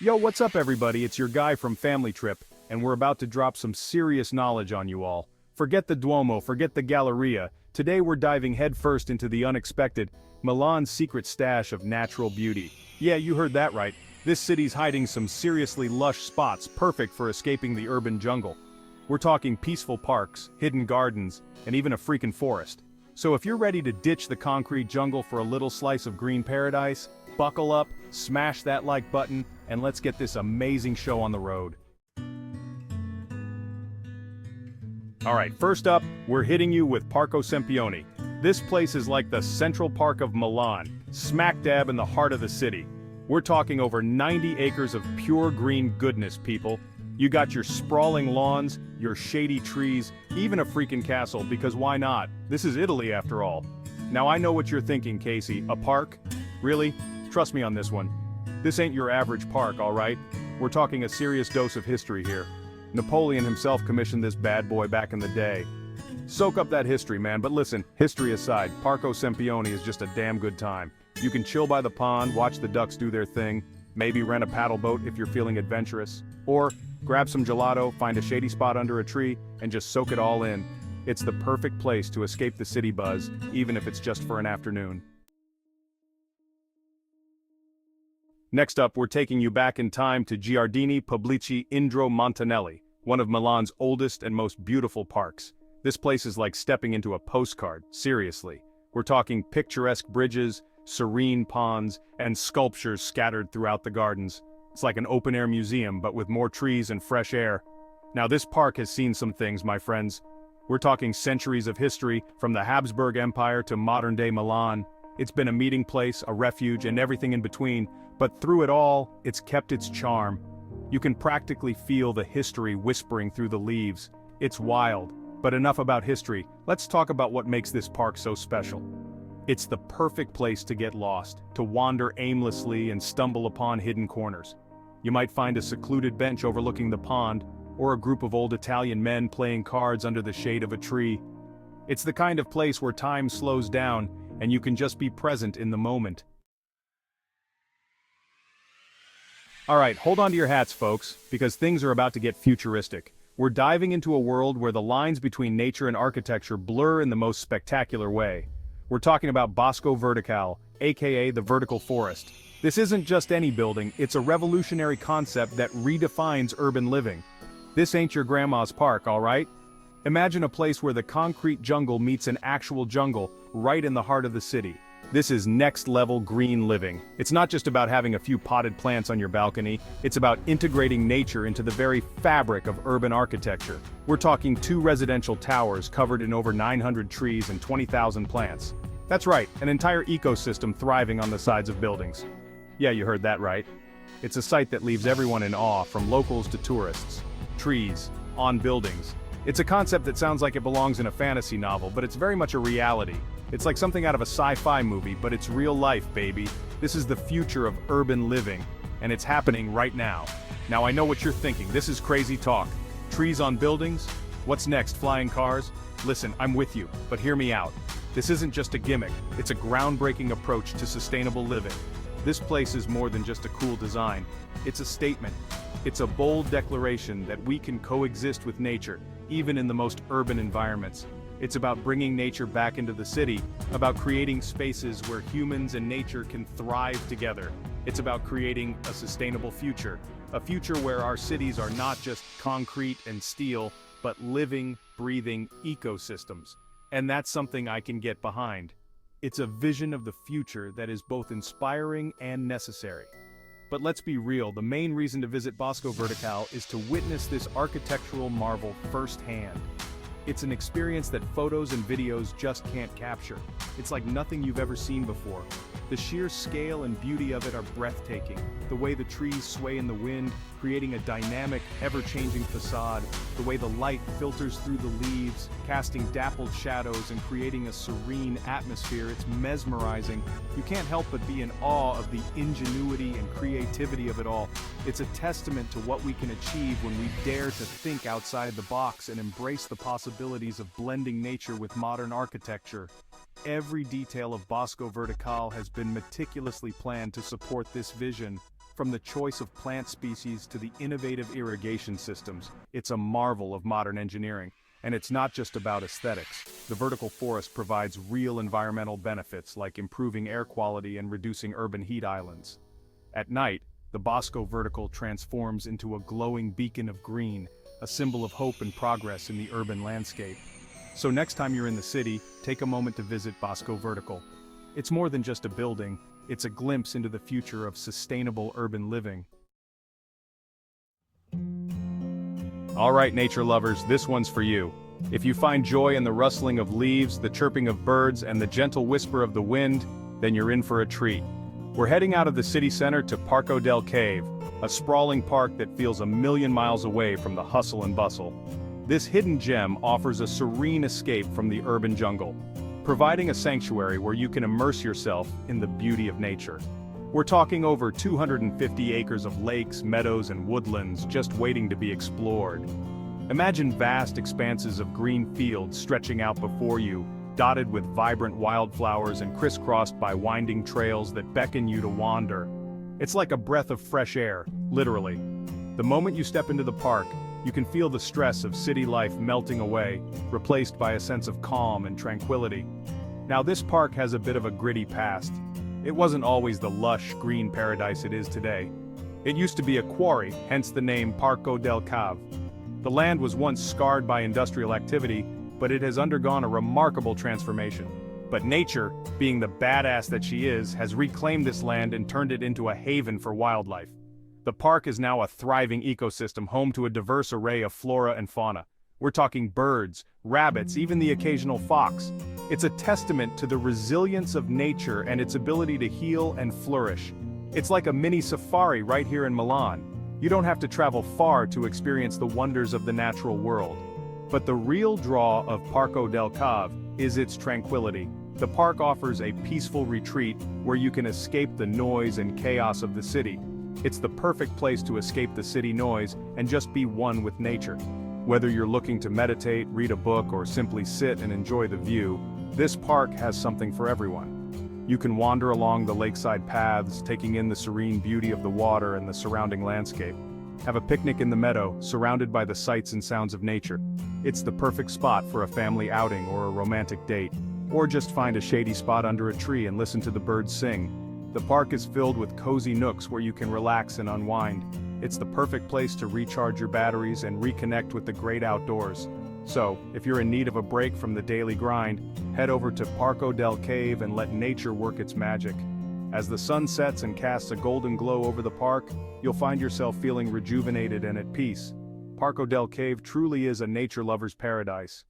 Yo, what's up everybody? It's your guy from Family Trip, and we're about to drop some serious knowledge on you all. Forget the Duomo, forget the Galleria. Today we're diving headfirst into the unexpected, Milan's secret stash of natural beauty. Yeah, you heard that right. This city's hiding some seriously lush spots perfect for escaping the urban jungle. We're talking peaceful parks, hidden gardens, and even a freaking forest. So if you're ready to ditch the concrete jungle for a little slice of green paradise, buckle up, smash that like button, and let's get this amazing show on the road. Alright, first up, we're hitting you with Parco Sempione. This place is like the Central Park of Milan, smack dab in the heart of the city. We're talking over 90 acres of pure green goodness, people. You got your sprawling lawns, your shady trees, even a freaking castle, because why not? This is Italy after all. Now I know what you're thinking, Casey, a park? Really? Trust me on this one. This ain't your average park, alright? We're talking a serious dose of history here. Napoleon himself commissioned this bad boy back in the day. Soak up that history, man, but listen, history aside, Parco Sempione is just a damn good time. You can chill by the pond, watch the ducks do their thing, maybe rent a paddle boat if you're feeling adventurous, or grab some gelato, find a shady spot under a tree, and just soak it all in. It's the perfect place to escape the city buzz, even if it's just for an afternoon. Next up, we're taking you back in time to Giardini Pubblici Indro Montanelli, one of Milan's oldest and most beautiful parks. This place is like stepping into a postcard, seriously. We're talking picturesque bridges, serene ponds, and sculptures scattered throughout the gardens. It's like an open-air museum, but with more trees and fresh air. Now this park has seen some things, my friends. We're talking centuries of history, from the Habsburg Empire to modern-day Milan. It's been a meeting place, a refuge, and everything in between, but through it all, it's kept its charm. You can practically feel the history whispering through the leaves. It's wild, but enough about history. Let's talk about what makes this park so special. It's the perfect place to get lost, to wander aimlessly and stumble upon hidden corners. You might find a secluded bench overlooking the pond, or a group of old Italian men playing cards under the shade of a tree. It's the kind of place where time slows down, and you can just be present in the moment. Alright, hold on to your hats, folks, because things are about to get futuristic. We're diving into a world where the lines between nature and architecture blur in the most spectacular way. We're talking about Bosco Verticale, aka the vertical forest. This isn't just any building, it's a revolutionary concept that redefines urban living. This ain't your grandma's park, alright? Imagine a place where the concrete jungle meets an actual jungle, right in the heart of the city. This is next-level green living. It's not just about having a few potted plants on your balcony, it's about integrating nature into the very fabric of urban architecture. We're talking 2 residential towers covered in over 900 trees and 20,000 plants. That's right, an entire ecosystem thriving on the sides of buildings. Yeah, you heard that right. It's a sight that leaves everyone in awe, from locals to tourists. Trees, on buildings. It's a concept that sounds like it belongs in a fantasy novel, but it's very much a reality. It's like something out of a sci-fi movie, but it's real life, baby. This is the future of urban living, and it's happening right now. Now I know what you're thinking, this is crazy talk. Trees on buildings? What's next, flying cars? Listen, I'm with you, but hear me out. This isn't just a gimmick, it's a groundbreaking approach to sustainable living. This place is more than just a cool design. It's a statement. It's a bold declaration that we can coexist with nature, even in the most urban environments. It's about bringing nature back into the city, about creating spaces where humans and nature can thrive together. It's about creating a sustainable future, a future where our cities are not just concrete and steel, but living, breathing ecosystems. And that's something I can get behind. It's a vision of the future that is both inspiring and necessary. But let's be real, the main reason to visit Bosco Verticale is to witness this architectural marvel firsthand. It's an experience that photos and videos just can't capture. It's like nothing you've ever seen before. The sheer scale and beauty of it are breathtaking. The way the trees sway in the wind, creating a dynamic, ever-changing facade. The way the light filters through the leaves, casting dappled shadows and creating a serene atmosphere. It's mesmerizing. You can't help but be in awe of the ingenuity and creativity of it all. It's a testament to what we can achieve when we dare to think outside the box and embrace the possibilities of blending nature with modern architecture. Every detail of Bosco Verticale has been meticulously planned to support this vision. From the choice of plant species to the innovative irrigation systems, it's a marvel of modern engineering. And it's not just about aesthetics. The vertical forest provides real environmental benefits like improving air quality and reducing urban heat islands. At night, the Bosco Vertical transforms into a glowing beacon of green, a symbol of hope and progress in the urban landscape. So next time you're in the city, take a moment to visit Bosco Vertical. It's more than just a building, it's a glimpse into the future of sustainable urban living. Alright nature lovers, this one's for you. If you find joy in the rustling of leaves, the chirping of birds, and the gentle whisper of the wind, then you're in for a treat. We're heading out of the city center to Parco del Cave, a sprawling park that feels a million miles away from the hustle and bustle. This hidden gem offers a serene escape from the urban jungle, providing a sanctuary where you can immerse yourself in the beauty of nature. We're talking over 250 acres of lakes, meadows, and woodlands just waiting to be explored. Imagine vast expanses of green fields stretching out before you, dotted with vibrant wildflowers and crisscrossed by winding trails that beckon you to wander. It's like a breath of fresh air, literally. The moment you step into the park, you can feel the stress of city life melting away, replaced by a sense of calm and tranquility. Now this park has a bit of a gritty past. It wasn't always the lush, green paradise it is today. It used to be a quarry, hence the name Parco del Cave. The land was once scarred by industrial activity, but it has undergone a remarkable transformation. But nature, being the badass that she is, has reclaimed this land and turned it into a haven for wildlife. The park is now a thriving ecosystem home to a diverse array of flora and fauna. We're talking birds, rabbits, even the occasional fox. It's a testament to the resilience of nature and its ability to heal and flourish. It's like a mini safari right here in Milan. You don't have to travel far to experience the wonders of the natural world. But the real draw of Parco del Cave is its tranquility. The park offers a peaceful retreat where you can escape the noise and chaos of the city. It's the perfect place to escape the city noise and just be one with nature. Whether you're looking to meditate, read a book, or simply sit and enjoy the view, this park has something for everyone. You can wander along the lakeside paths, taking in the serene beauty of the water and the surrounding landscape. Have a picnic in the meadow, surrounded by the sights and sounds of nature. It's the perfect spot for a family outing or a romantic date. Or just find a shady spot under a tree and listen to the birds sing. The park is filled with cozy nooks where you can relax and unwind. It's the perfect place to recharge your batteries and reconnect with the great outdoors. So, if you're in need of a break from the daily grind, head over to Parco del Cave and let nature work its magic. As the sun sets and casts a golden glow over the park, you'll find yourself feeling rejuvenated and at peace. Parco del Cave truly is a nature lover's paradise.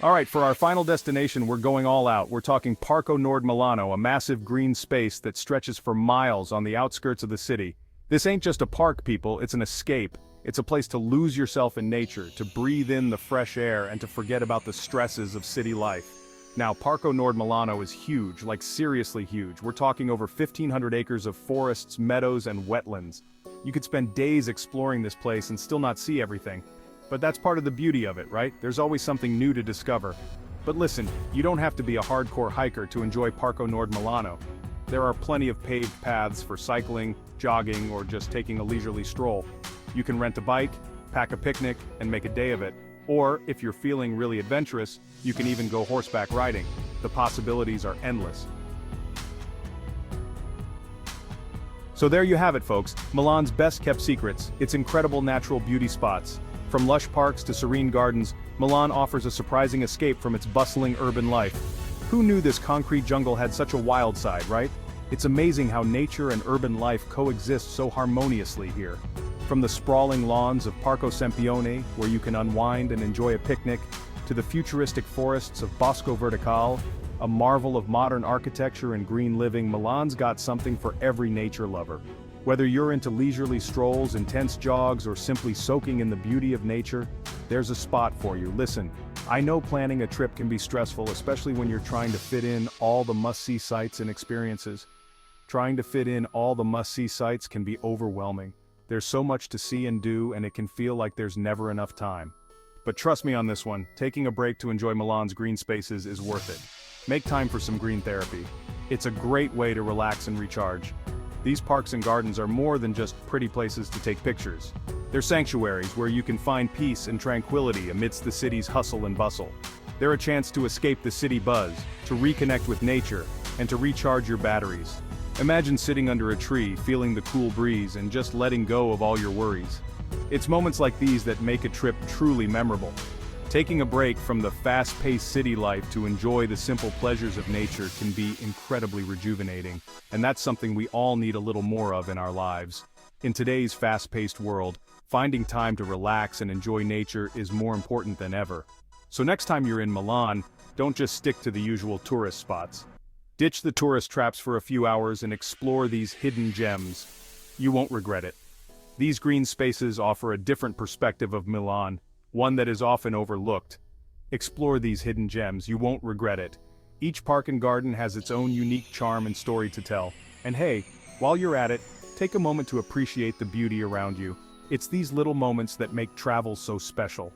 Alright, for our final destination, we're going all out. We're talking Parco Nord Milano, a massive green space that stretches for miles on the outskirts of the city. This ain't just a park, people, it's an escape. It's a place to lose yourself in nature, to breathe in the fresh air, and to forget about the stresses of city life. Now, Parco Nord Milano is huge, like seriously huge. We're talking over 1,500 acres of forests, meadows, and wetlands. You could spend days exploring this place and still not see everything. But that's part of the beauty of it, right? There's always something new to discover. But listen, you don't have to be a hardcore hiker to enjoy Parco Nord Milano. There are plenty of paved paths for cycling, jogging, or just taking a leisurely stroll. You can rent a bike, pack a picnic, and make a day of it. Or, if you're feeling really adventurous, you can even go horseback riding. The possibilities are endless. So there you have it, folks, Milan's best-kept secrets, its incredible natural beauty spots. From lush parks to serene gardens, Milan offers a surprising escape from its bustling urban life. Who knew this concrete jungle had such a wild side, right? It's amazing how nature and urban life coexist so harmoniously here. From the sprawling lawns of Parco Sempione, where you can unwind and enjoy a picnic, to the futuristic forests of Bosco Verticale, a marvel of modern architecture and green living, Milan's got something for every nature lover. Whether you're into leisurely strolls, intense jogs, or simply soaking in the beauty of nature, there's a spot for you. Listen, I know planning a trip can be stressful, especially when you're trying to fit in all the must-see sights and experiences. Trying to fit in all the must-see sights can be overwhelming. There's so much to see and do, and it can feel like there's never enough time. But trust me on this one, taking a break to enjoy Milan's green spaces is worth it. Make time for some green therapy. It's a great way to relax and recharge. These parks and gardens are more than just pretty places to take pictures. They're sanctuaries where you can find peace and tranquility amidst the city's hustle and bustle. They're a chance to escape the city buzz, to reconnect with nature, and to recharge your batteries. Imagine sitting under a tree, feeling the cool breeze, and just letting go of all your worries. It's moments like these that make a trip truly memorable. Taking a break from the fast-paced city life to enjoy the simple pleasures of nature can be incredibly rejuvenating, and that's something we all need a little more of in our lives. In today's fast-paced world, finding time to relax and enjoy nature is more important than ever. So next time you're in Milan, don't just stick to the usual tourist spots. Ditch the tourist traps for a few hours and explore these hidden gems. You won't regret it. These green spaces offer a different perspective of Milan, one that is often overlooked. Explore these hidden gems, you won't regret it. Each park and garden has its own unique charm and story to tell. And hey, while you're at it, take a moment to appreciate the beauty around you. It's these little moments that make travel so special.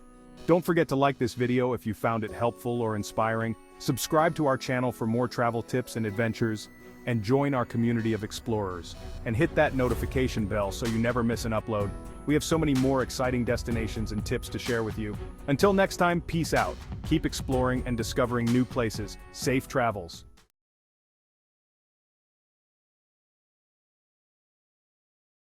Don't forget to like this video if you found it helpful or inspiring, subscribe to our channel for more travel tips and adventures, and join our community of explorers. And hit that notification bell so you never miss an upload. We have so many more exciting destinations and tips to share with you. Until next time, peace out. Keep exploring and discovering new places. Safe travels.